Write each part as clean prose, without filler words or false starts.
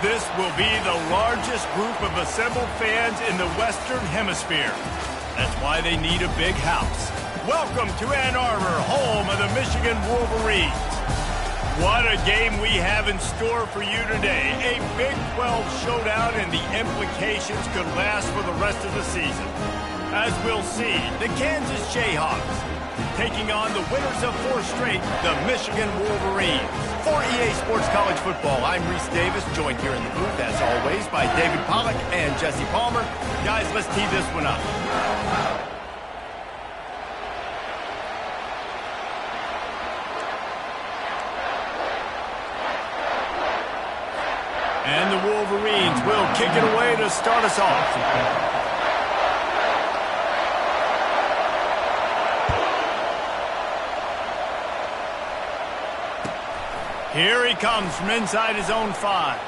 This will be the largest group of assembled fans in the Western Hemisphere. That's why they need a big house. Welcome to Ann Arbor, home of the Michigan Wolverines. What a game we have in store for you today. A Big 12 showdown, and the implications could last for the rest of the season. As we'll see, the Kansas Jayhawks taking on the winners of 4 straight, the Michigan Wolverines. For EA Sports College Football, I'm Reese Davis, joined here in the booth, as always, by David Pollack and Jesse Palmer. Guys, let's tee this one up. And the Wolverines will kick it away to start us off. Here he comes from inside his own 5.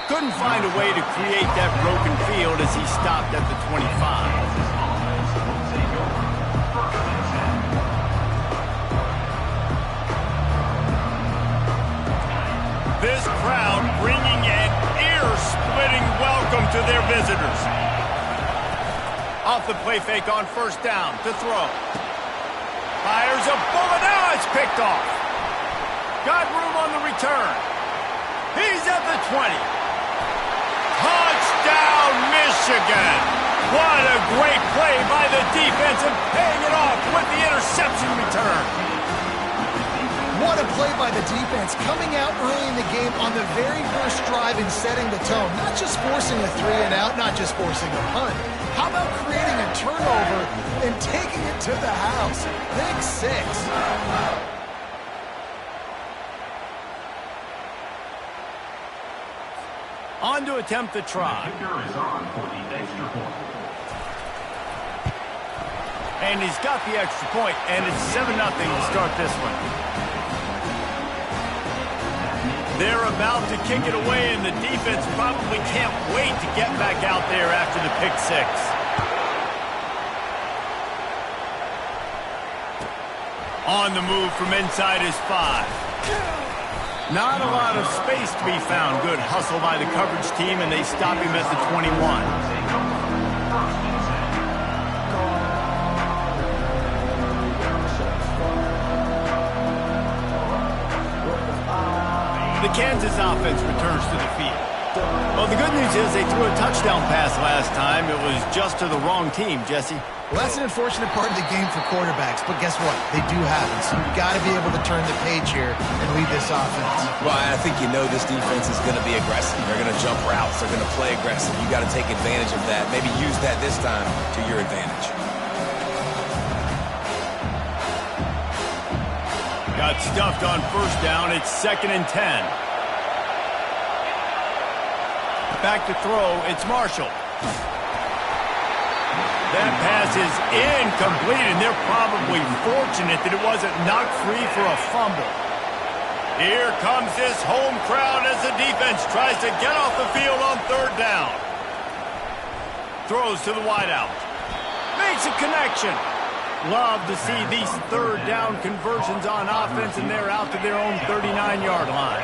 Couldn't find a way to create that broken field as he stopped at the 25. This crowd bringing an ear-splitting welcome to their visitors. Off the play fake on first down to throw. Fires a bullet. Now it's picked off. Got room on the return. He's at the 20. Touchdown, Michigan. What a great play by the defense and paying it off with the interception return. What a play by the defense, coming out early in the game on the very first drive and setting the tone. Not just forcing a 3-and-out, not just forcing a punt. How about creating a turnover and taking it to the house? Pick 6. On to attempt the try. And he's got the extra point, and it's 7-0 to start this one. They're about to kick it away, and the defense probably can't wait to get back out there after the pick 6. On the move from inside his 5. Not a lot of space to be found. Good hustle by the coverage team, and they stop him at the 21. The Kansas offense returns to the field. Well, the good news is they threw a touchdown pass last time. It was just to the wrong team, Jesse. Well, that's an unfortunate part of the game for quarterbacks, but guess what? They do happen, so you've got to be able to turn the page here and lead this offense. Well, I think you know this defense is going to be aggressive. They're going to jump routes. They're going to play aggressive. You got to take advantage of that. Maybe use that this time to your advantage. Got stuffed on first down. It's 2nd and 10. Back to throw. It's Marshall. That pass is incomplete, and they're probably fortunate that it wasn't knocked free for a fumble. Here comes this home crowd as the defense tries to get off the field on 3rd down. Throws to the wideout. Makes a connection. Love to see these 3rd down conversions on offense, and they're out to their own 39-yard line.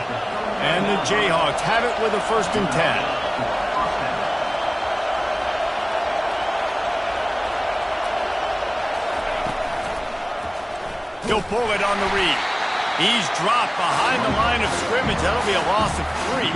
And the Jayhawks have it with a 1st and 10. He'll pull it on the read. He's dropped behind the line of scrimmage. That'll be a loss of 3.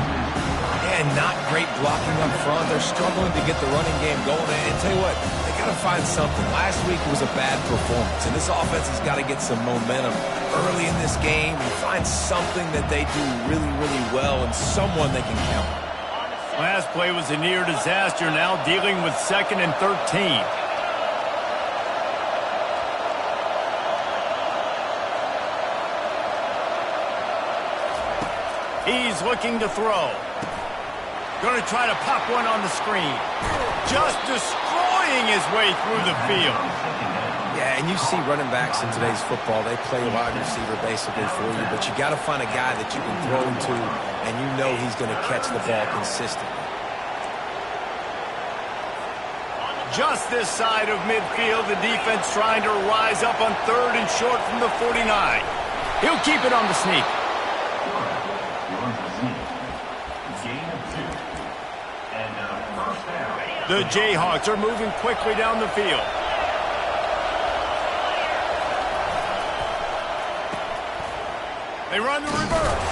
And not great blocking up front. They're struggling to get the running game going. And tell you what, they got to find something. Last week was a bad performance, and this offense has got to get some momentum early in this game and find something that they do really, really well and someone they can count on. Last play was a near disaster. Now dealing with 2nd and 13. He's looking to throw. Going to try to pop one on the screen. Just destroying his way through the field. Yeah, and you see running backs in today's football, they play wide receiver basically for you, but you got to find a guy that you can throw to, and you know he's going to catch the ball consistently. Just this side of midfield, the defense trying to rise up on 3rd and short from the 49. He'll keep it on the sneak. The Jayhawks are moving quickly down the field. They run the reverse.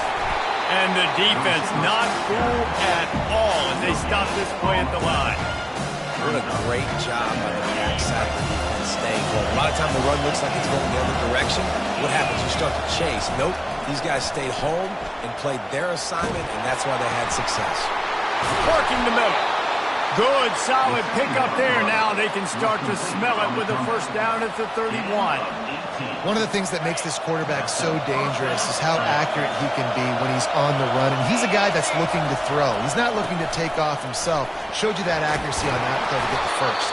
And the defense not fooled at all as they stop this play at the line. What a great job by the backside of the defense staying home. A lot of time the run looks like it's going the other direction. What happens? You start to chase. Nope. These guys stayed home and played their assignment, and that's why they had success. Working the middle. Good, solid pickup there. Now they can start to smell it with a first down at the 31. One of the things that makes this quarterback so dangerous is how accurate he can be when he's on the run. And he's a guy that's looking to throw. He's not looking to take off himself. Showed you that accuracy on that play to get the first.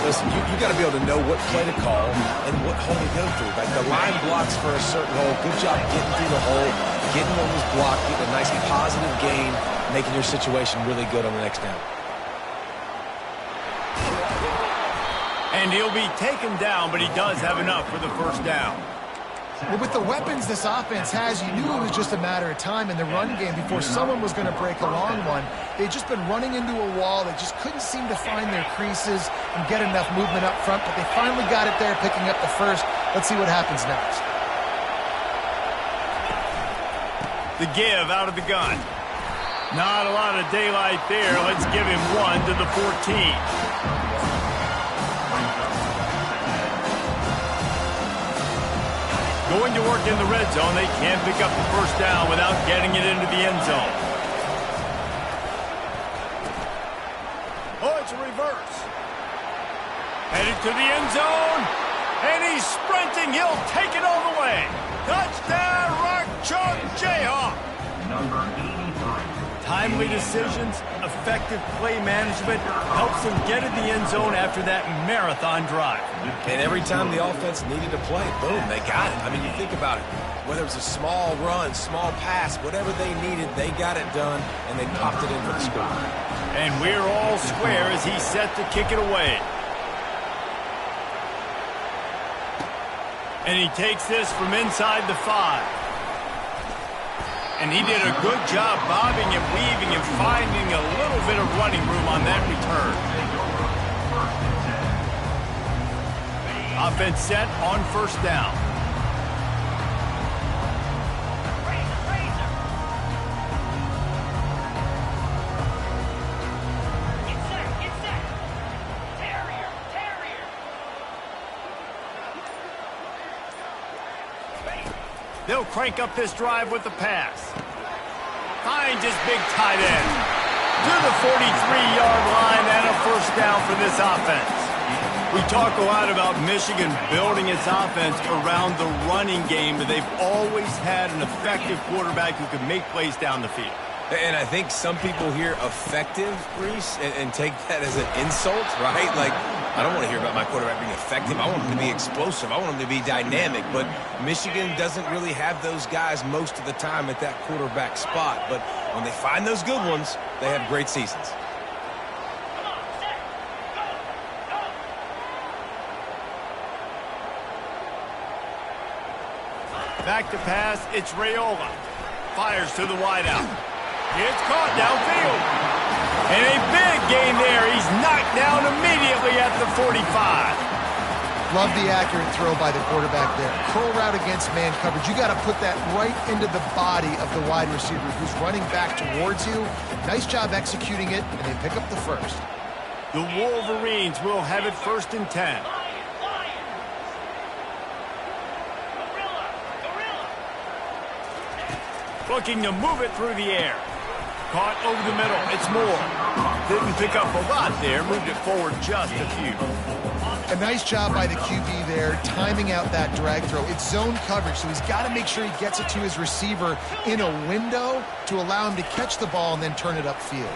Listen, you got to be able to know what play to call and what hole to go through. Like the line blocks for a certain hole. Good job getting through the hole, getting what was blocked, getting a nice positive gain, making your situation really good on the next down. And he'll be taken down, but he does have enough for the first down. Well, with the weapons this offense has, you knew it was just a matter of time in the run game before someone was going to break a long one. They'd just been running into a wall. They just couldn't seem to find their creases and get enough movement up front, but they finally got it there, picking up the first. Let's see what happens next. The give out of the gun. Not a lot of daylight there. Let's give him one to the 14. Going to work in the red zone. They can't pick up the first down without getting it into the end zone. Oh, it's a reverse. Headed to the end zone. And he's sprinting. He'll take it all the way. Touchdown, Rock Chalk Jayhawk. Number 83. Timely decisions, effective play management helps them get in the end zone after that marathon drive. And every time the offense needed to play, boom, they got it. I mean, you think about it. Whether it was a small run, small pass, whatever they needed, they got it done, and they popped it in for the score. And we're all square as he's set to kick it away. And he takes this from inside the 5. And he did a good job bobbing and weaving and finding a little bit of running room on that return. Offense set on first down. They'll crank up this drive with the pass. Finds his big tight end. To the 43-yard line and a first down for this offense. We talk a lot about Michigan building its offense around the running game, but they've always had an effective quarterback who can make plays down the field. And I think some people hear effective, Reese, and take that as an insult, right? Like, I don't want to hear about my quarterback being effective. I want him to be explosive. I want him to be dynamic. But Michigan doesn't really have those guys most of the time at that quarterback spot. But when they find those good ones, they have great seasons. Back to pass, it's Raiola. Fires to the wideout. It's caught downfield. And a big gain there. He's knocked down immediately at the 45. Love the accurate throw by the quarterback there. Curl route against man coverage. You got to put that right into the body of the wide receiver who's running back towards you. Nice job executing it, and they pick up the first. The Wolverines will have it 1st and 10. Looking to move it through the air. Caught over the middle. It's Moore. Didn't pick up a lot there. Moved it forward just a few. A nice job by the QB there, timing out that drag throw. It's zone coverage, so he's got to make sure he gets it to his receiver in a window to allow him to catch the ball and then turn it upfield.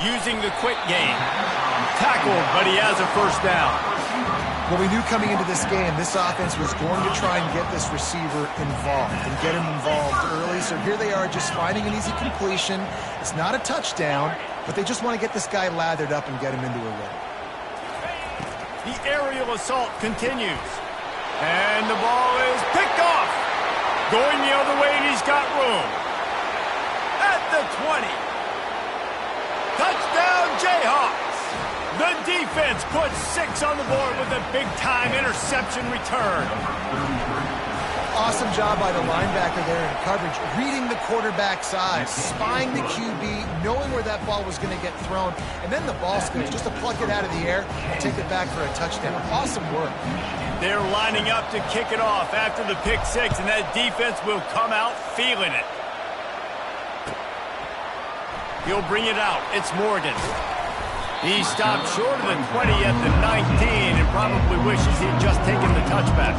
Using the quick game. Tackled, but he has a first down. Well, we knew coming into this game, this offense was going to try and get this receiver involved and get him involved early. So here they are just finding an easy completion. It's not a touchdown, but they just want to get this guy lathered up and get him into a rhythm. The aerial assault continues. And the ball is picked off. Going the other way, and he's got room. At the 20. Touchdown, Jayhawks! The defense puts 6 on the board with a big-time interception return. Awesome job by the linebacker there in coverage, reading the quarterback side, spying the QB, knowing where that ball was going to get thrown, and then the ball skills, just to pluck it out of the air and take it back for a touchdown. Awesome work. They're lining up to kick it off after the pick 6, and that defense will come out feeling it. He'll bring it out. It's Morgan. He stopped short of the 20 at the 19 and probably wishes he'd just taken the touchback.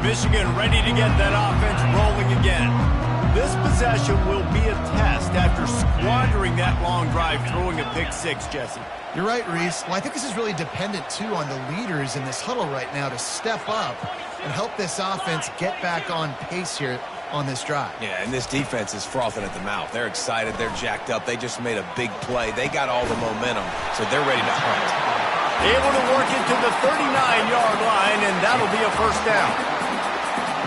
Michigan ready to get that offense rolling again. This possession will be a test after squandering that long drive throwing a pick 6, Jesse. You're right, Reese. Well, I think this is really dependent, too, on the leaders in this huddle right now to step up and help this offense get back on pace here on this drive. Yeah, and this defense is frothing at the mouth. They're excited. They're jacked up. They just made a big play. They got all the momentum, so they're ready to hunt. Able to work it to the 39-yard line, and that'll be a first down.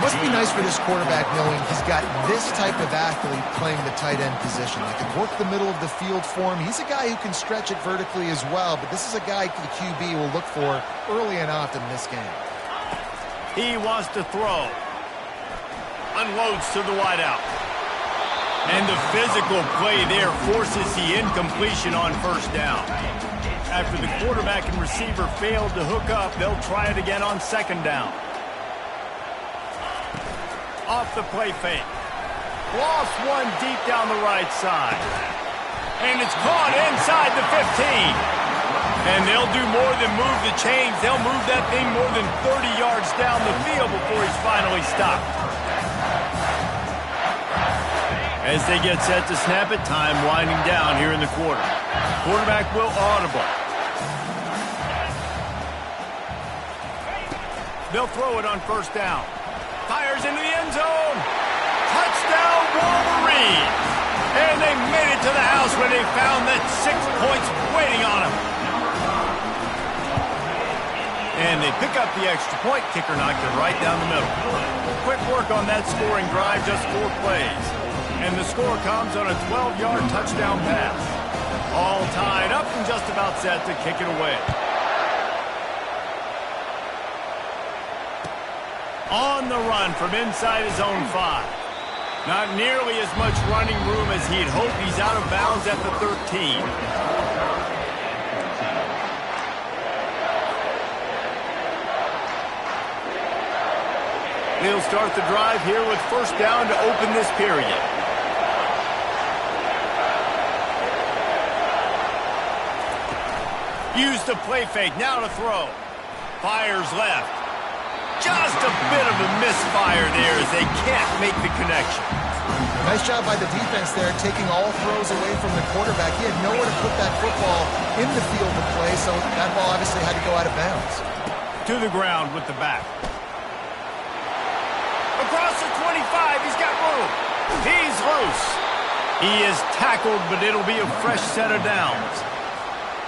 Must be nice for this quarterback knowing he's got this type of athlete playing the tight end position. He can work the middle of the field for him. He's a guy who can stretch it vertically as well, but this is a guy the QB will look for early and often in this game. He wants to throw. Unloads to the wideout. And the physical play there forces the incompletion on first down. After the quarterback and receiver failed to hook up, they'll try it again on second down. Off the play fake. Lost one deep down the right side. And it's caught inside the 15. And they'll do more than move the chains. They'll move that thing more than 30 yards down the field before he's finally stopped. As they get set to snap it, time winding down here in the quarter. Quarterback will audible. They'll throw it on first down. Fires into the end zone. Touchdown, Wolverines. And they made it to the house where they found that 6 points waiting on them. And they pick up the extra point. Kicker knocked it right down the middle. Quick work on that scoring drive, just 4 plays. And the score comes on a 12-yard touchdown pass. All tied up and just about set to kick it away. On the run from inside his own 5. Not nearly as much running room as he'd hoped. He's out of bounds at the 13. He'll start the drive here with first down to open this period. Use the play fake, now to throw. Fires left. Just a bit of a misfire there as they can't make the connection. Nice job by the defense there, taking all throws away from the quarterback. He had nowhere to put that football in the field to play, so that ball obviously had to go out of bounds. To the ground with the back. Across the 25, he's got room. He's loose. He is tackled, but it'll be a fresh set of downs.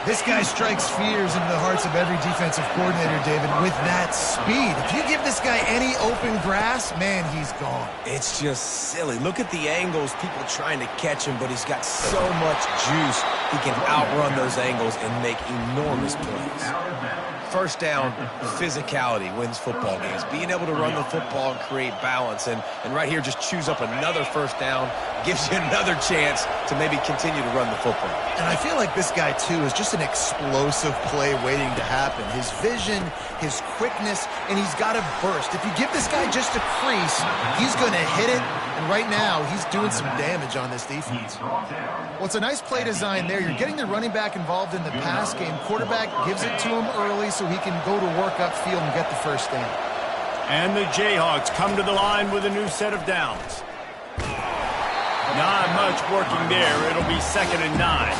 This guy strikes fears into the hearts of every defensive coordinator, David, with that speed. If you give this guy any open grass, man, he's gone. It's just silly. Look at the angles, people trying to catch him, but he's got so much juice. He can outrun those angles and make enormous plays. First down, physicality wins football games. Being able to run the football and create balance. And right here, just choose up another first down, gives you another chance to maybe continue to run the football. And I feel like this guy, too, is just an explosive play waiting to happen. His vision, his quickness, and he's got a burst. If you give this guy just a crease, he's going to hit it. And right now, he's doing some damage on this defense. Well, it's a nice play design there. You're getting the running back involved in the pass game. Quarterback gives it to him early so he can go to work upfield and get the first down. And the Jayhawks come to the line with a new set of downs. Not much working there. It'll be 2nd and 9.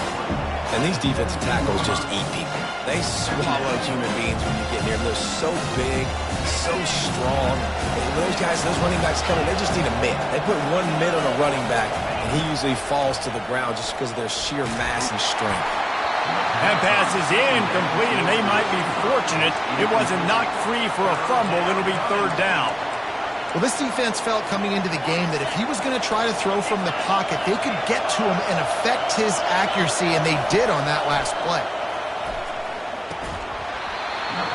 And these defensive tackles just eat people. They swallow human beings when you get near them. They're so big, so strong. And those guys, those running backs coming, they just need a mid. They put one mid on a running back, and he usually falls to the ground just because of their sheer mass and strength. That pass is incomplete, and they might be fortunate it wasn't knocked free for a fumble. It'll be 3rd down. Well, this defense felt coming into the game that if he was going to try to throw from the pocket, they could get to him and affect his accuracy, and they did on that last play.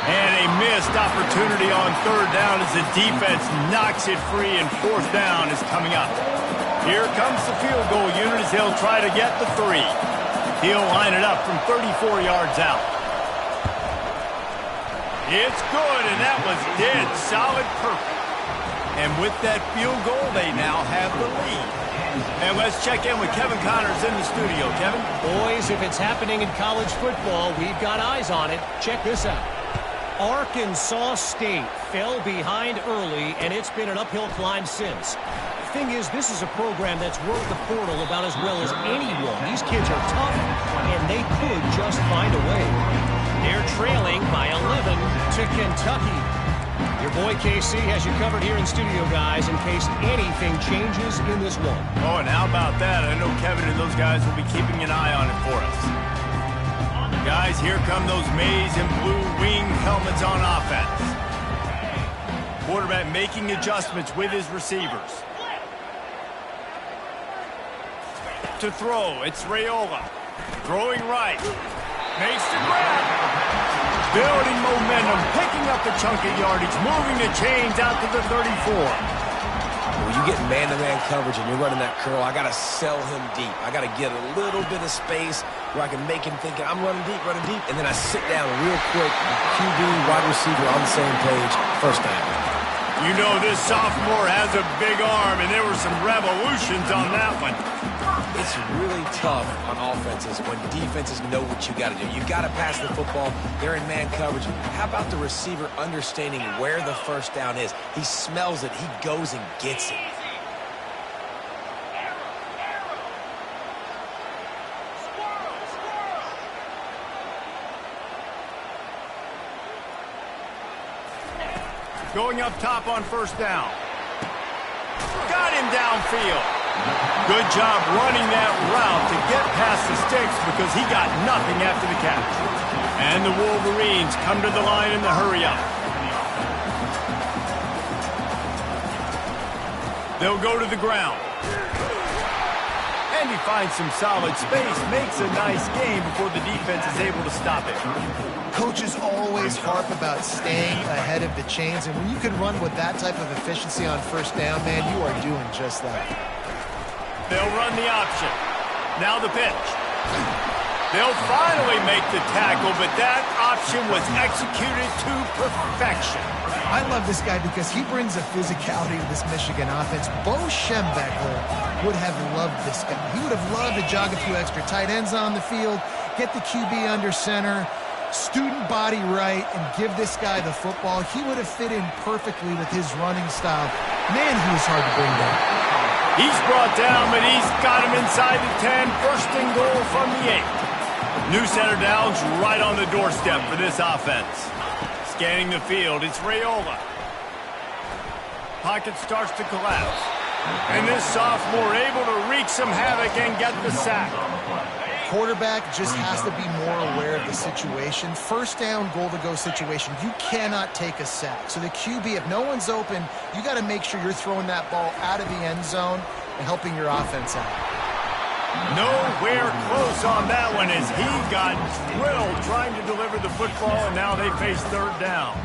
And a missed opportunity on third down as the defense knocks it free, and fourth down is coming up. Here comes the field goal unit as they'll try to get the 3. He'll line it up from 34 yards out. It's good, and that was dead solid perfect. And with that field goal, they now have the lead. And let's check in with Kevin Connors in the studio. Kevin? Boys, if it's happening in college football, we've got eyes on it. Check this out. Arkansas State fell behind early, and it's been an uphill climb since. The thing is, this is a program that's worked the portal about as well as anyone. These kids are tough, and they could just find a way. They're trailing by 11 to Kentucky. Your boy KC has you covered here in studio, guys, in case anything changes in this one. Oh, and how about that? I know Kevin and those guys will be keeping an eye on it for us. Guys, here come those maize and blue wing helmets on offense. Quarterback making adjustments with his receivers. To throw, it's Raiola. Throwing right. Makes the grab. Building momentum, picking up a chunk of yardage, moving the chains out to the 34. When you get man-to-man coverage and you're running that curl, I got to sell him deep. I got to get a little bit of space where I can make him think I'm running deep, and then I sit down real quick. QB, wide receiver on the same page, first down. You know this sophomore has a big arm, and there were some revolutions on that one. It's really tough on offenses when defenses know what you got to do. You got to pass the football. They're in man coverage. How about the receiver understanding where the first down is? He smells it. He goes and gets it. Going up top on first down. Got him downfield. Good job running that route to get past the sticks because he got nothing after the catch. And the Wolverines come to the line in the hurry-up. They'll go to the ground. And he finds some solid space, makes a nice game before the defense is able to stop it. Coaches always harp about staying ahead of the chains, and when you can run with that type of efficiency on first down, man, you are doing just that. They'll run the option. Now the pitch. They'll finally make the tackle, but that option was executed to perfection. I love this guy because he brings a physicality to this Michigan offense. Bo Schembechler would have loved this guy. He would have loved to jog a few extra tight ends on the field, get the QB under center, student body right, and give this guy the football. He would have fit in perfectly with his running style. Man, he was hard to bring down. He's brought down, but he's got him inside the 10. First and goal from the 8. New center downs right on the doorstep for this offense. Scanning the field, it's Raiola. Pocket starts to collapse. And this sophomore able to wreak some havoc and get the sack. Quarterback just has to be more aware of the situation. First down, goal-to-go situation. You cannot take a sack. So the QB, if no one's open, you got to make sure you're throwing that ball out of the end zone and helping your offense out. Nowhere close on that one as he got drilled trying to deliver the football, and now they face third down.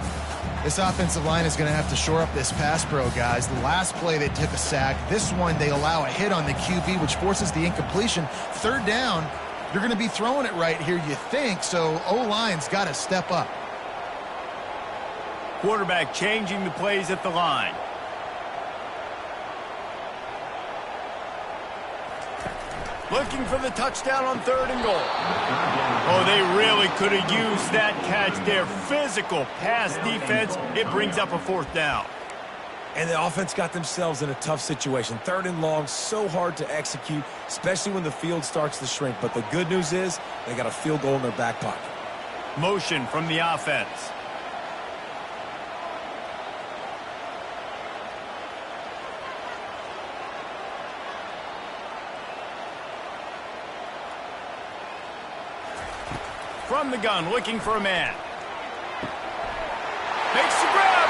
This offensive line is going to have to shore up this pass pro, guys. The last play they took a sack. This one they allow a hit on the QB, which forces the incompletion. Third down, you're going to be throwing it right here, you think, so O-line's got to step up. Quarterback changing the plays at the line. Looking for the touchdown on third and goal. Oh, they really could have used that catch there. Physical pass defense. It brings up a fourth down. And the offense got themselves in a tough situation. Third and long, so hard to execute, especially when the field starts to shrink. But the good news is they got a field goal in their back pocket. Motion from the offense. From the gun, looking for a man. Makes the grab.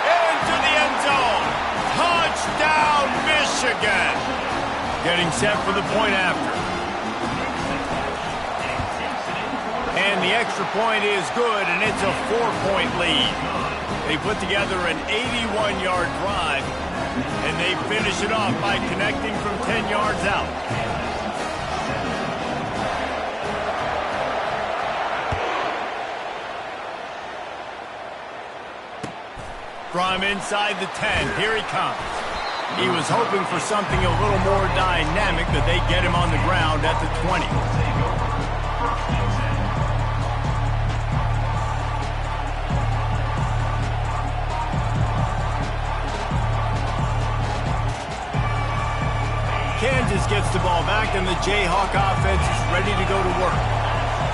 Into the end zone. again. Getting set for the point after. And the extra point is good, and it's a 4-point lead. They put together an 81-yard drive, and they finish it off by connecting from 10 yards out. From inside the 10, here he comes. He was hoping for something a little more dynamic, that they get him on the ground at the 20. Kansas gets the ball back, and the Jayhawk offense is ready to go to work.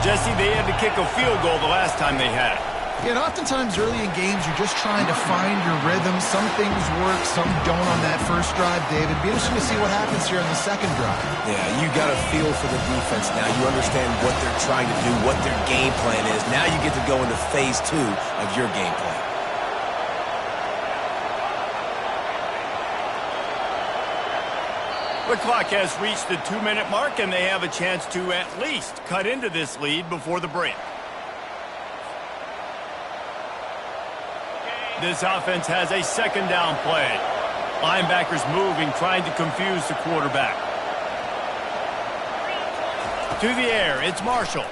Jesse, they had to kick a field goal the last time they had it. Yeah, and oftentimes early in games, you're just trying to find your rhythm. Some things work, some don't on that first drive, David. Be interesting to see what happens here on the second drive. Yeah, you got a feel for the defense now. You understand what they're trying to do, what their game plan is. Now you get to go into phase 2 of your game plan. The clock has reached the 2-minute mark, and they have a chance to at least cut into this lead before the break. This offense has a second down play. Linebackers moving, trying to confuse the quarterback. To the air, it's Marshall.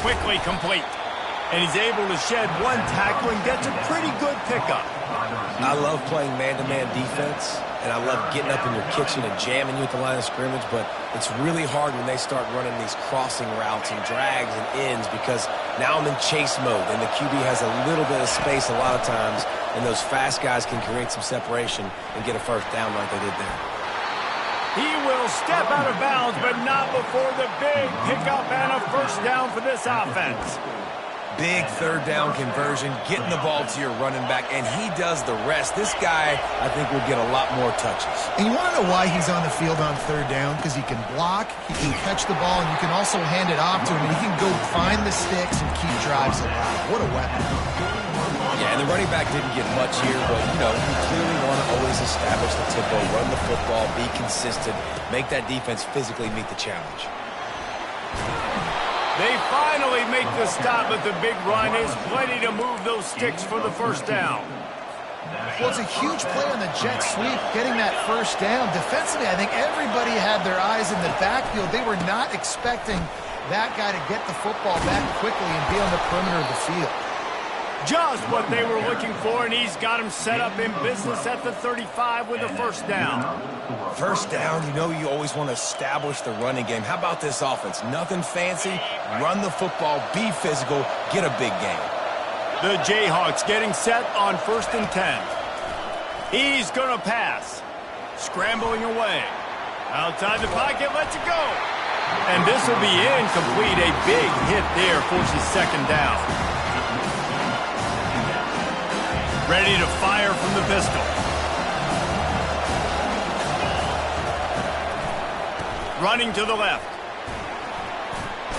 Quickly complete. And he's able to shed one tackle and gets a pretty good pickup. I love playing man-to-man defense, and I love getting up in your kitchen and jamming you at the line of scrimmage, but it's really hard when they start running these crossing routes and drags and ends, because now I'm in chase mode, and the QB has a little bit of space a lot of times, and those fast guys can create some separation and get a first down like they did there. He will step out of bounds, but not before the big pickup and a first down for this offense. Big third down conversion, getting the ball to your running back, and he does the rest. This guy, I think, will get a lot more touches. And you want to know why he's on the field on third down? Because he can block, he can catch the ball, and you can also hand it off to him, and he can go find the sticks and keep drives alive. What a weapon. Yeah, and the running back didn't get much here, but, you know, you clearly want to always establish the tempo, run the football, be consistent, make that defense physically meet the challenge. They finally make the stop, but the big run is plenty to move those sticks for the first down. Well, it's a huge play on the jet sweep, getting that first down. Defensively, I think everybody had their eyes in the backfield. They were not expecting that guy to get the football back quickly and be on the perimeter of the field. Just what they were looking for, and he's got him set up in business at the 35 with a first down. First down, you know you always want to establish the running game. How about this offense? Nothing fancy. Run the football, be physical, get a big gain. The Jayhawks getting set on 1st and 10. He's going to pass. Scrambling away. Outside the pocket, lets it go. And this will be incomplete. A big hit there forces second down. Ready to fire from the pistol. Running to the left.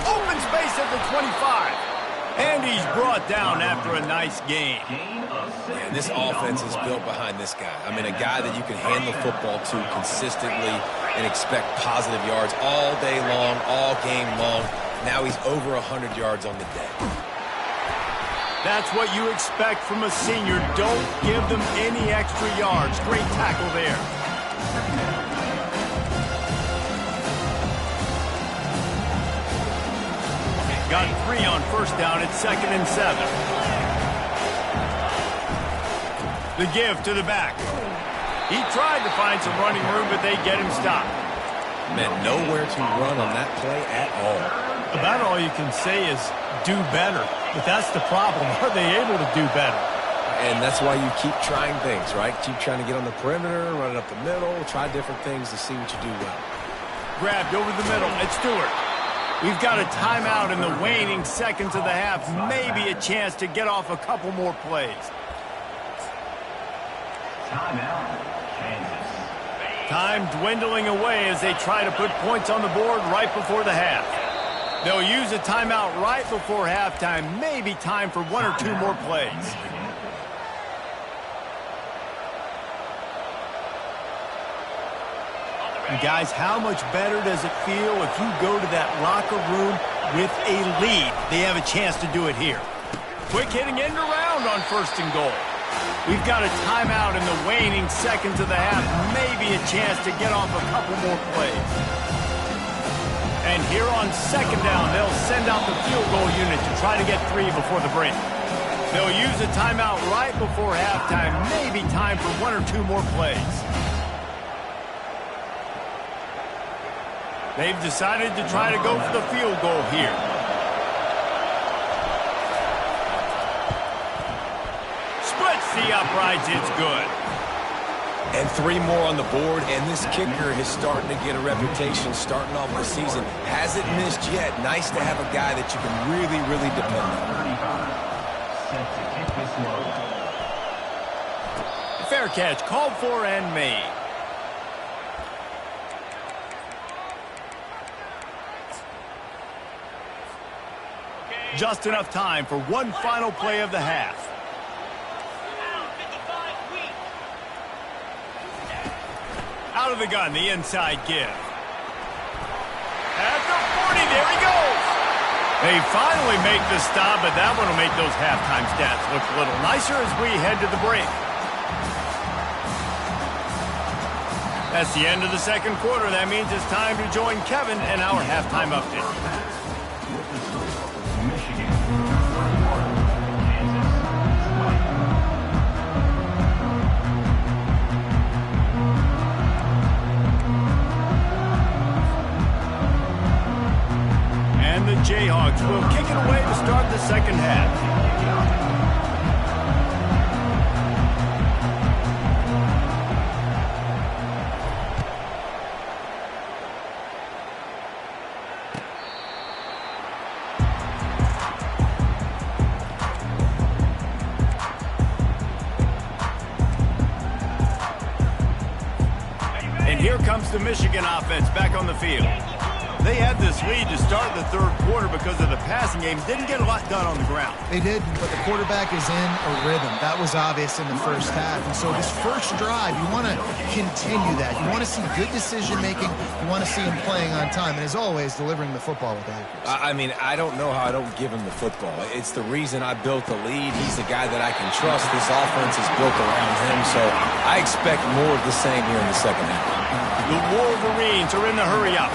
Open space at the 25. And he's brought down after a nice gain. Man, this offense is built behind this guy. I mean, a guy that you can hand the football to consistently and expect positive yards all day long, all game long. Now he's over 100 yards on the day. That's what you expect from a senior. Don't give them any extra yards. Great tackle there. Got 3 on first down. It's 2nd and 7. The give to the back. He tried to find some running room, but they get him stopped. Man, nowhere to run on that play at all. About all you can say is do better. But that's the problem. Are they able to do better? And that's why you keep trying things, right? Keep trying to get on the perimeter, run it up the middle, try different things to see what you do well. Grabbed over the middle. It's Stewart. We've got a timeout in the waning seconds of the half. Maybe a chance to get off a couple more plays. Timeout, Kansas. Time dwindling away as they try to put points on the board right before the half. They'll use a timeout right before halftime. Maybe time for 1 or 2 more plays. And guys, how much better does it feel if you go to that locker room with a lead? They have a chance to do it here. Quick hitting end around on 1st and goal. We've got a timeout in the waning seconds of the half. Maybe a chance to get off a couple more plays. And here on 2nd down, they'll send out the field goal unit to try to get 3 before the break. They'll use a timeout right before halftime. Maybe time for 1 or 2 more plays. They've decided to try to go for the field goal here. Splits the uprights. It's good. And 3 more on the board, and this kicker is starting to get a reputation starting off the season. Hasn't missed yet. Nice to have a guy that you can really, really depend on. Set to kick this one. Fair catch, called for and made. Just enough time for one final play of the half. Out of the gun, the inside give. At the 40, there he goes. They finally make the stop, but that one will make those halftime stats look a little nicer as we head to the break. That's the end of the 2nd quarter. That means it's time to join Kevin and our halftime update. Michigan. And the Jayhawks will kick it away to start the 2nd half. And here comes the Michigan offense back on the field. They had this lead to start the 3rd quarter because of the passing game. Didn't get a lot done on the ground. They did, but the quarterback is in a rhythm. That was obvious in the 1st half. And so this first drive, you want to continue that. You want to see good decision-making. You want to see him playing on time. And as always, delivering the football with accuracy. I mean, I don't know how I don't give him the football. It's the reason I built the lead. He's the guy that I can trust. This offense is built around him. So I expect more of the same here in the 2nd half. The Wolverines are in the hurry-up.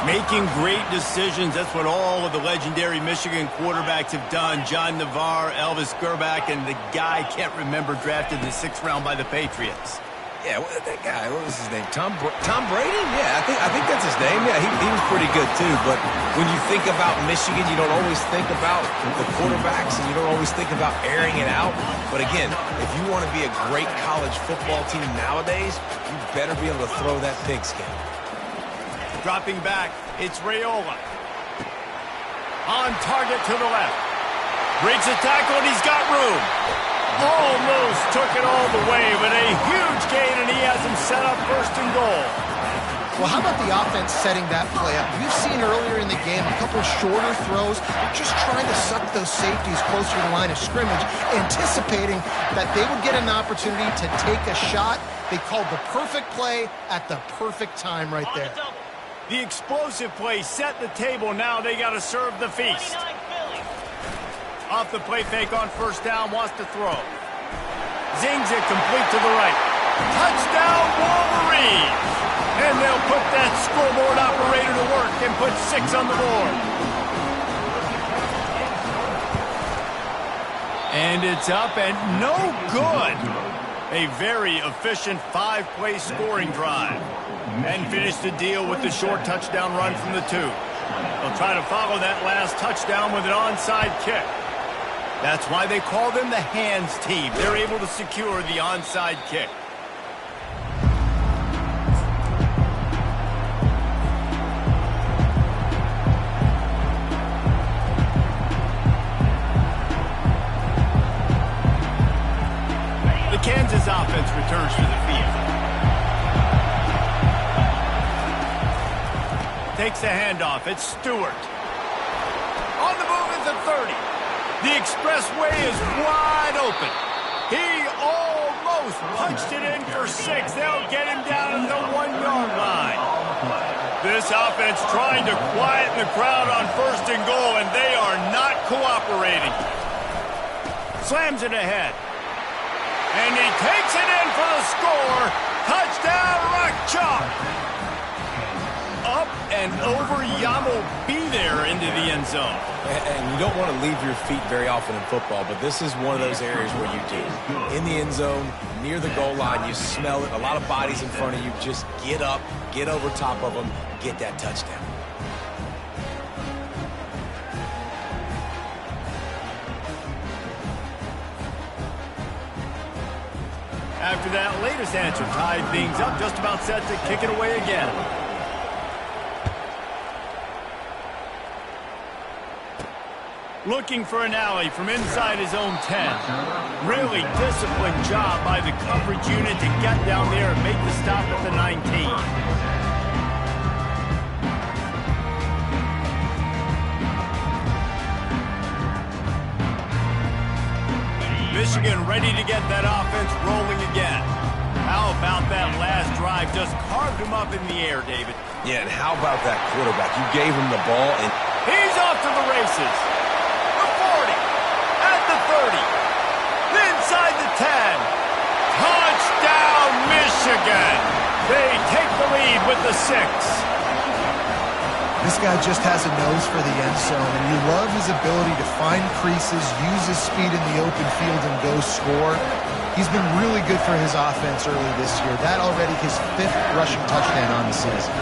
Making great decisions. That's what all of the legendary Michigan quarterbacks have done. John Navarre, Elvis Gerbach, and the guy I can't remember drafted in the 6th round by the Patriots. Yeah, that guy, what was his name? Tom Brady? Yeah, I think that's his name. Yeah, he was pretty good too. But when you think about Michigan, you don't always think about the quarterbacks, and you don't always think about airing it out. But again, if you want to be a great college football team nowadays, you better be able to throw that pigskin. Dropping back, it's Raiola. On target to the left. Breaks the tackle, and he's got room. Almost took it all the way, but a huge gain, and he has him set up 1st and goal. Well, how about the offense setting that play up? We've seen earlier in the game a couple of shorter throws. They're just trying to suck those safeties closer to the line of scrimmage, anticipating that they would get an opportunity to take a shot. They called the perfect play at the perfect time right there. The explosive play set the table. Now they got to serve the feast. Off the play fake on 1st down, wants to throw. Zings it complete to the right. Touchdown, Wolverines! And they'll put that scoreboard operator to work and put 6 on the board. And it's up and no good. A very efficient 5-play scoring drive. And finish the deal with the short touchdown run from the 2. They'll try to follow that last touchdown with an onside kick. That's why they call them the hands team. They're able to secure the onside kick. The Kansas offense returns to the field. Takes the handoff. It's Stewart. On the move at the 30. The expressway is wide open. He almost post, punched it in for 6. They'll get him down to the 1-yard line. This offense trying to quieten the crowd on 1st and goal, and they are not cooperating. Slams it ahead. And he takes it in for the score. Touchdown, Ncaa. Up and over, Yamo be there into the end zone. And you don't want to leave your feet very often in football, but this is one of those areas where you do. In the end zone, near the goal line, you smell it. A lot of bodies in front of you. Just get up, get over top of them, get that touchdown. After that latest answer tied things up, just about set to kick it away again. Looking for an alley from inside his own 10. Really disciplined job by the coverage unit to get down there and make the stop at the 19. Michigan ready to get that offense rolling again. How about that last drive? Just carved him up in the air, David. Yeah, and how about that quarterback? You gave him the ball, and he's off to the races. The 40, at the 30, inside the 10. Touchdown, Michigan. They take the lead with the 6. This guy just has a nose for the end zone, and you love his ability to find creases, use his speed in the open field, and go score. He's been really good for his offense early this year. That already his 5th rushing touchdown on the season.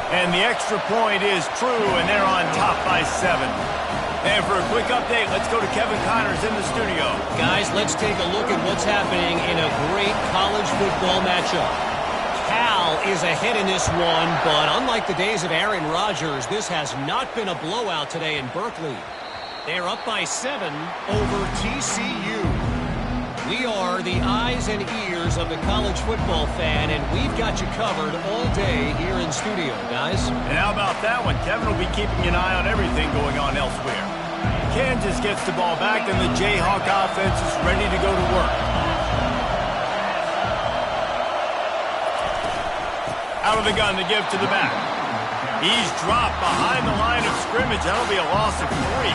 And the extra point is true, and they're on top by 7. And for a quick update, let's go to Kevin Connors in the studio. Guys, let's take a look at what's happening in a great college football matchup. Cal is ahead in this one, but unlike the days of Aaron Rodgers, this has not been a blowout today in Berkeley. They're up by 7 over TCU. We are the eyes and ears of the college football fan, and we've got you covered all day here in studio, guys. And how about that one? Kevin will be keeping an eye on everything going on elsewhere. Kansas gets the ball back, and the Jayhawk offense is ready to go to work. Out of the gun to give to the back. He's dropped behind the line of scrimmage. That'll be a loss of 3.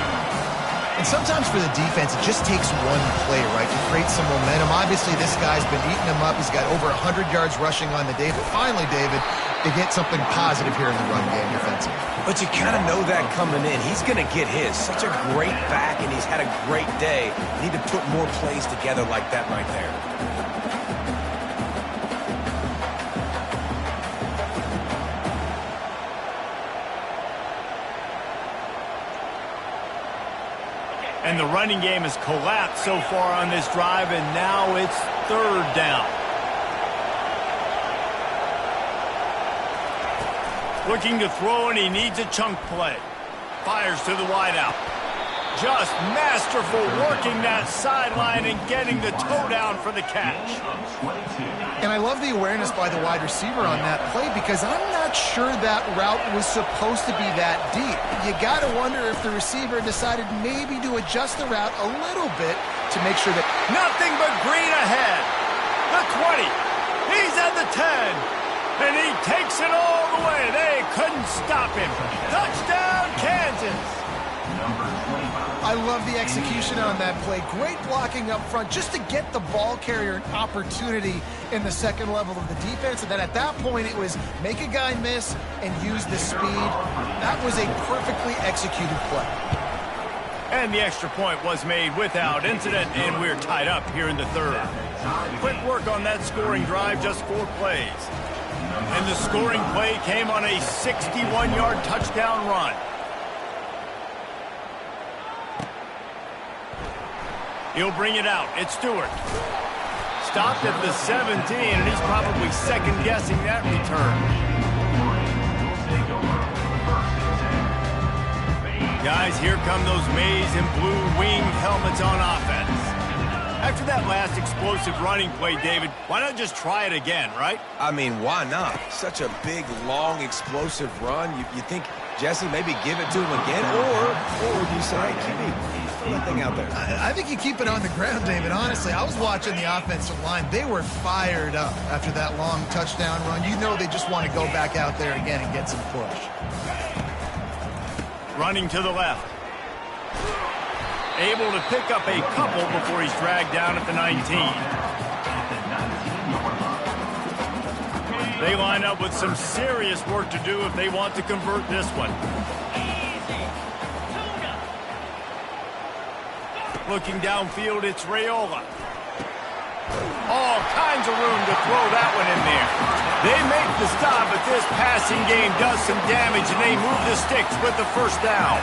And sometimes for the defense, it just takes one play, right, to create some momentum. Obviously, this guy's been eating them up. He's got over 100 yards rushing on the day. But finally, David, they get something positive here in the run game defensively. But you kind of know that coming in. He's going to get his. Such a great back, and he's had a great day. Need to put more plays together like that right there. And the running game has collapsed so far on this drive, and now it's 3rd down. Looking to throw, and he needs a chunk play. Fires to the wideout. Just masterful working that sideline and getting the toe down for the catch. And I love the awareness by the wide receiver on that play, because I'm not sure that route was supposed to be that deep. You got to wonder if the receiver decided maybe to adjust the route a little bit to make sure that... Nothing but green ahead. The 20. He's at the 10. And he takes it all the way. They couldn't stop him. Touchdown, Kansas. I love the execution on that play. Great blocking up front just to get the ball carrier an opportunity in the second level of the defense. And then at that point, it was make a guy miss and use the speed. That was a perfectly executed play. And the extra point was made without incident, and we're tied up here in the 3rd. Quick work on that scoring drive, just 4 plays. And the scoring play came on a 61-yard touchdown run. He'll bring it out. It's Stewart. Stopped at the 17, and he's probably second-guessing that return. Guys, here come those maize and blue winged helmets on offense. After that last explosive running play, David, why not just try it again, right? I mean, why not? Such a big, long, explosive run. You think, Jesse, maybe give it to him again? Or would you say, QB, throw that thing out there. I think you keep it on the ground, David. Honestly, I was watching the offensive line. They were fired up after that long touchdown run. You know they just want to go back out there again and get some push. Running to the left. Able to pick up a couple before he's dragged down at the 19. They line up with some serious work to do if they want to convert this one. Looking downfield, it's Raiola. All kinds of room to throw that one in there. They make the stop, but this passing game does some damage, and they move the sticks with the first down.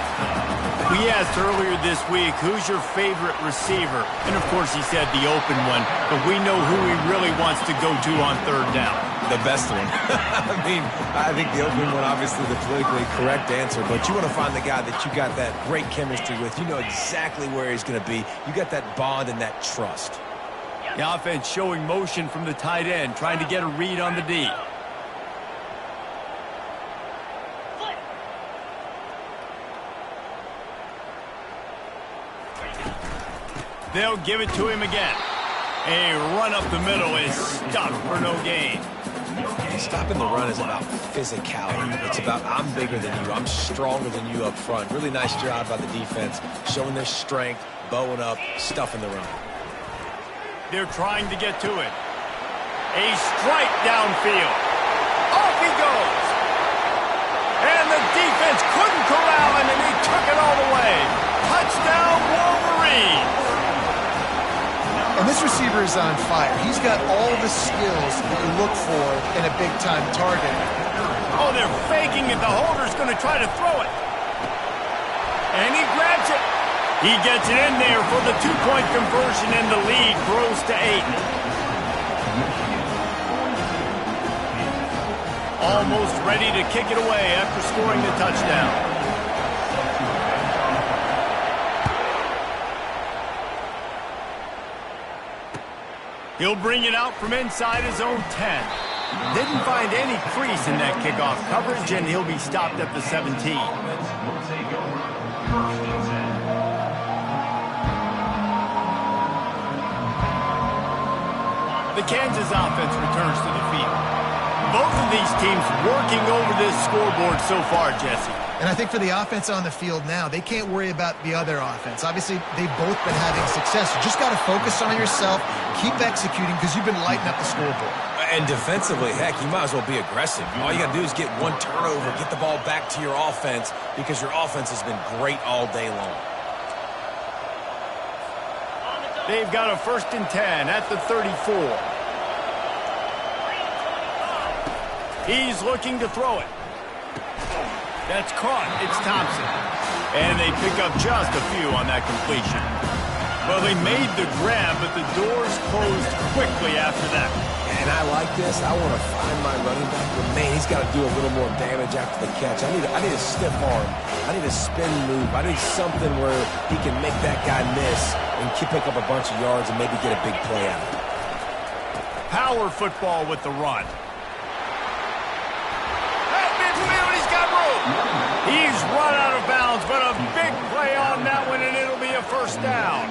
We asked earlier this week, who's your favorite receiver? And, of course, he said the open one, but we know who he really wants to go to on third down. The best one. I mean, I think the open one, obviously the politically correct answer, but you want to find the guy that you got that great chemistry with. You know exactly where he's going to be. You got that bond and that trust. The offense showing motion from the tight end, trying to get a read on the D. They'll give it to him again. A run up the middle is stopped for no gain. Stopping the run is about physicality. It's about I'm bigger than you. I'm stronger than you up front. Really nice job by the defense, showing their strength, bowing up, stuffing the run. They're trying to get to it. A strike downfield. Off he goes. And the defense couldn't corral him, and he took it all the way. Touchdown, Wolverines. And this receiver is on fire. He's got all the skills that you look for in a big-time target. Oh, they're faking it. The holder's going to try to throw it. And he grabs it. He gets it in there for the two-point conversion, and the lead grows to 8. Almost ready to kick it away after scoring the touchdown. He'll bring it out from inside his own 10. Didn't find any crease in that kickoff coverage, and he'll be stopped at the 17. The Kansas offense returns to the field. Both of these teams working over this scoreboard so far, Jesse. And I think for the offense on the field now, they can't worry about the other offense. Obviously, they've both been having success. You just got to focus on yourself, keep executing, because you've been lighting up the scoreboard. And defensively, heck, you might as well be aggressive. All you got to do is get one turnover, get the ball back to your offense, because your offense has been great all day long. They've got a 1st and 10 at the 34. He's looking to throw it. That's caught. It's Thompson. And they pick up just a few on that completion. Well, they made the grab, but the doors closed quickly after that. And I like this. I want to find my running back, but man, he's got to do a little more damage after the catch. I need a stiff arm. I need a spin move. I need something where he can make that guy miss and pick up a bunch of yards and maybe get a big play out of it. Power football with the run. At midfield, he's got room. He's run out of bounds, but a big play on that one, and it'll be a 1st down.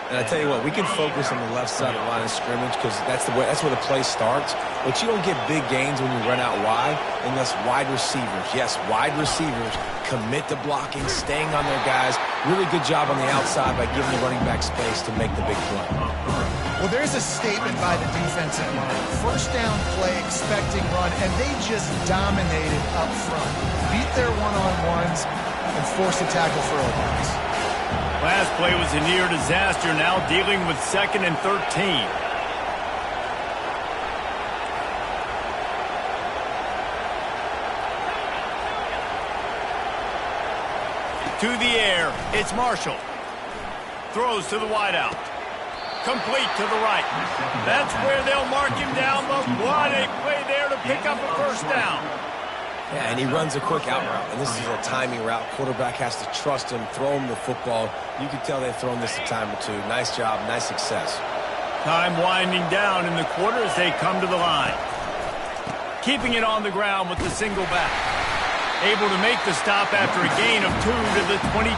And I tell you what, we can focus on the left side of the line of scrimmage because that's where the play starts. But you don't get big gains when you run out wide unless wide receivers, yes, wide receivers, commit to blocking, staying on their guys. Really good job on the outside by giving the running back space to make the big play. Well, there's a statement by the defensive line. 1st down play, expecting run, and they just dominated up front. Beat their one-on-ones and forced a tackle for a loss. Last play was a near disaster, now dealing with 2nd and 13. To the air, it's Marshall. Throws to the wideout. Complete to the right. That's where they'll mark him down, but what a play there to pick up a 1st down. Yeah, and he runs a quick out route, and this is a timing route. Quarterback has to trust him, throw him the football. You can tell they've thrown this a time or two. Nice job, nice success. Time winding down in the quarter as they come to the line. Keeping it on the ground with the single back. Able to make the stop after a gain of 2 to the 22.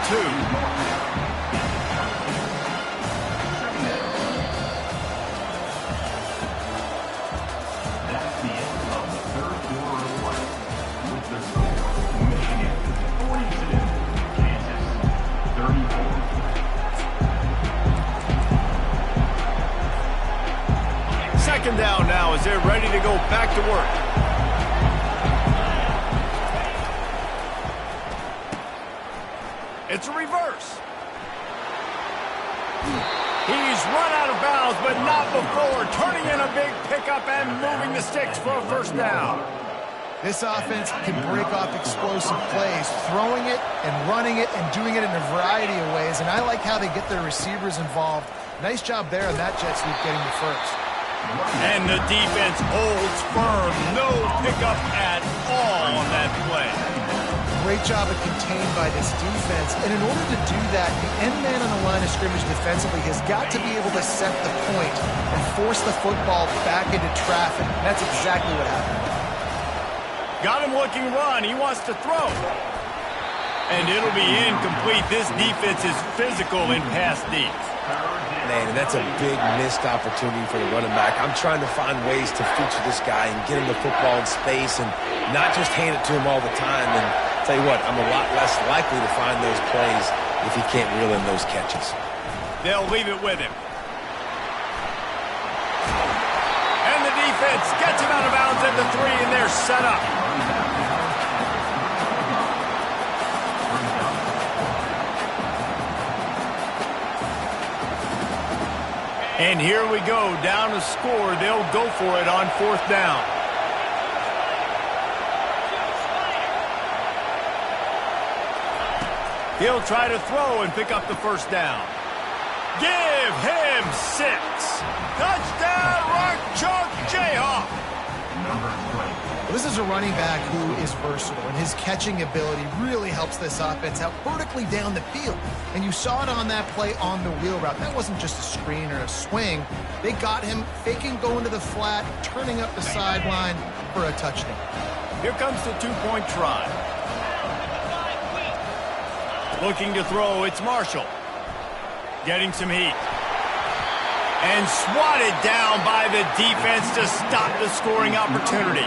Second down now as they're ready to go back to work. It's a reverse. He's run out of bounds, but not before turning in a big pickup and moving the sticks for a first down. This offense can break off explosive plays, throwing it and running it and doing it in a variety of ways, and I like how they get their receivers involved. Nice job there on that jet sweep getting the first. And the defense holds firm. No pickup at all on that play. Great job of contained by this defense. And in order to do that, the end man on the line of scrimmage defensively has got to be able to set the point and force the football back into traffic. And that's exactly what happened. Got him looking run. He wants to throw. And it'll be incomplete. This defense is physical in pass deep. Man, and that's a big missed opportunity for the running back. I'm trying to find ways to feature this guy and get him the football in space and not just hand it to him all the time. And tell you what, I'm a lot less likely to find those plays if he can't reel in those catches. They'll leave it with him. And the defense gets him out of bounds at the 3, and they're set up. And here we go, down to score. They'll go for it on 4th down. He'll try to throw and pick up the first down. Give him 6. Touchdown, Rock Chalk Jayhawk. Well, this is a running back who is versatile, and his catching ability really helps this offense out vertically down the field. And you saw it on that play on the wheel route. That wasn't just a screen or a swing. They got him faking going to the flat, turning up the sideline for a touchdown. Here comes the 2-point try. Looking to throw, it's Marshall. Getting some heat. And swatted down by the defense to stop the scoring opportunity.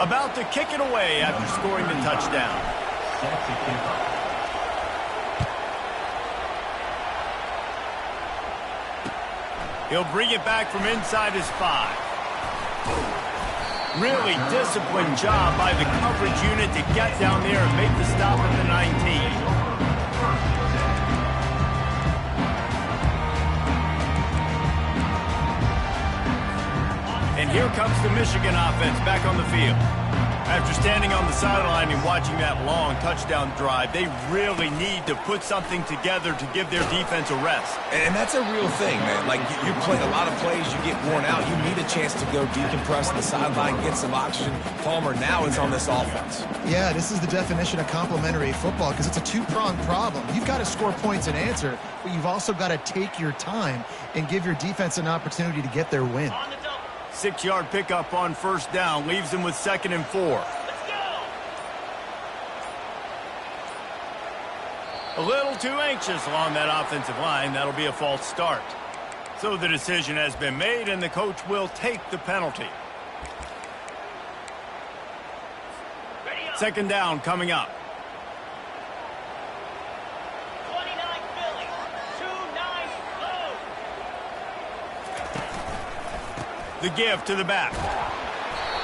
About to kick it away after scoring the touchdown. He'll bring it back from inside his 5. Really disciplined job by the coverage unit to get down there and make the stop at the 19. And here comes the Michigan offense back on the field. After standing on the sideline and watching that long touchdown drive, they really need to put something together to give their defense a rest. And that's a real thing, man. Like, you play a lot of plays, you get worn out, you need a chance to go decompress on the sideline, get some oxygen. Palmer now is on this offense. Yeah, this is the definition of complementary football because it's a two-pronged problem. You've got to score points and answer, but you've also got to take your time and give your defense an opportunity to get their win. 6-yard pickup on 1st down leaves them with 2nd and 4. A little too anxious along that offensive line. That'll be a false start. So the decision has been made, and the coach will take the penalty. 2nd down coming up. The give to the back.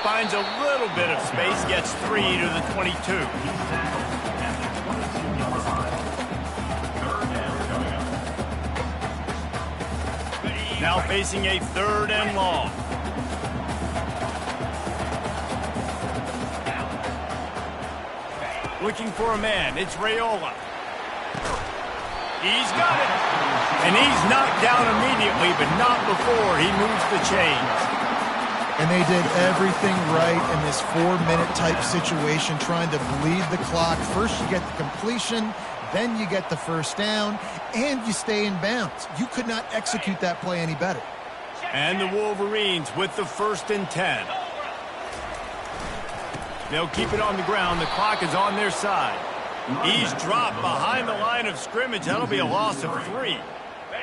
Finds a little bit of space, gets 3 to the 22. Now facing a 3rd and long. Looking for a man, it's Raiola. He's got it. And he's knocked down immediately, but not before he moves the chains. And they did everything right in this 4-minute type situation, trying to bleed the clock. First you get the completion, then you get the first down, and you stay in bounds. You could not execute that play any better. And the Wolverines with the 1st and 10. They'll keep it on the ground. The clock is on their side. He's dropped behind the line of scrimmage. That'll be a loss of 3.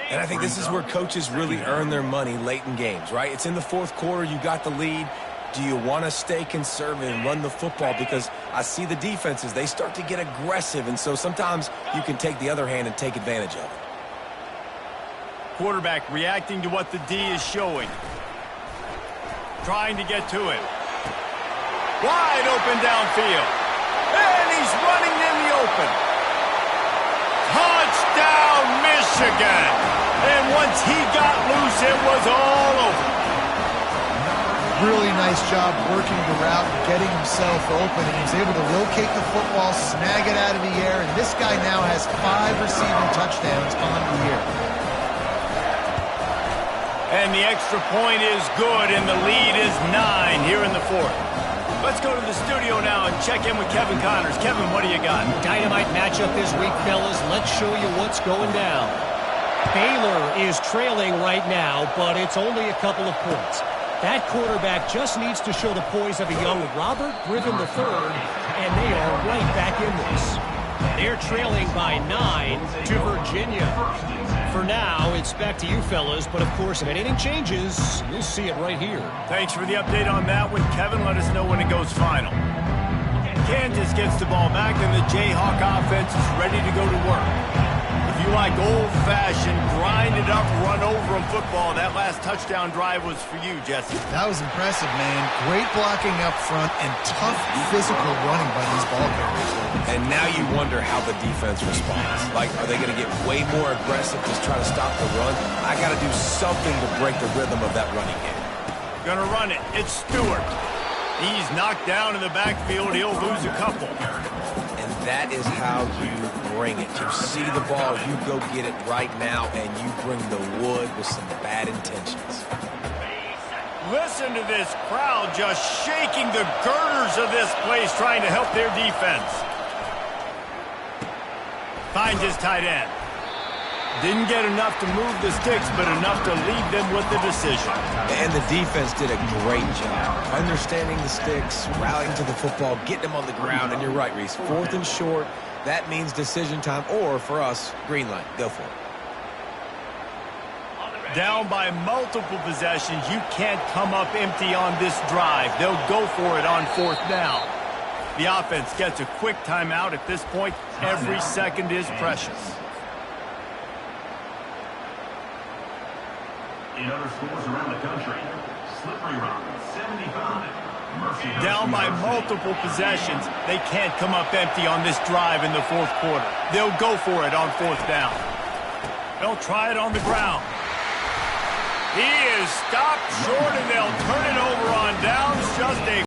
And I think this is where coaches really earn their money late in games, right? It's in the 4th quarter. You got the lead. Do you want to stay conservative and run the football? Because I see the defenses, they start to get aggressive. And so sometimes you can take the other hand and take advantage of it. quarterback reacting to what the D is showing. Trying to get to him. Wide open downfield. And he's running in the open. Touchdown, Michigan! And once he got loose, it was all over. Really nice job working the route and getting himself open. And he was able to locate the football, snag it out of the air, and this guy now has 5 receiving touchdowns on the year. And the extra point is good, and the lead is 9 here in the fourth. Let's go to the studio now and check in with Kevin Connors. Kevin, what do you got? Dynamite matchup this week, fellas. Let's show you what's going down. Baylor is trailing right now, but it's only a couple of points. That quarterback just needs to show the poise of a young Robert Griffin III, and they are right back in this. They're trailing by 9 to Virginia. For now, it's back to you, fellas, but of course, if anything changes, you'll see it right here. Thanks for the update on that one, Kevin. Let us know when it goes final. Kansas gets the ball back, and the Jayhawk offense is ready to go to work. If you like old-fashioned, grind-it-up, run-over-'em football, that last touchdown drive was for you, Jesse. That was impressive, man. Great blocking up front and tough physical running by these ball carriers. And now you wonder how the defense responds. Like, are they going to get way more aggressive, just try to stop the run? I got to do something to break the rhythm of that running game. Gonna run it. It's Stewart. He's knocked down in the backfield. He'll lose a couple. And that is how you bring it. You see the ball, you go get it right now, and you bring the wood with some bad intentions. Listen to this crowd just shaking the girders of this place, trying to help their defense. Finds his tight end. Didn't get enough to move the sticks, but enough to lead them with the decision. And the defense did a great job understanding the sticks, rallying to the football, getting them on the ground. And you're right, Reese. 4th and short, that means decision time, or for us, green light. Go for it. Down by multiple possessions, you can't come up empty on this drive. They'll go for it on 4th down. The offense gets a quick timeout. At this point, every second is precious. In other schools around the country, Slippery Rock, 75. Down by multiple possessions, they can't come up empty on this drive in the 4th quarter. They'll go for it on 4th down. They'll try it on the ground. He is stopped short, and they'll turn it over on downs. Just a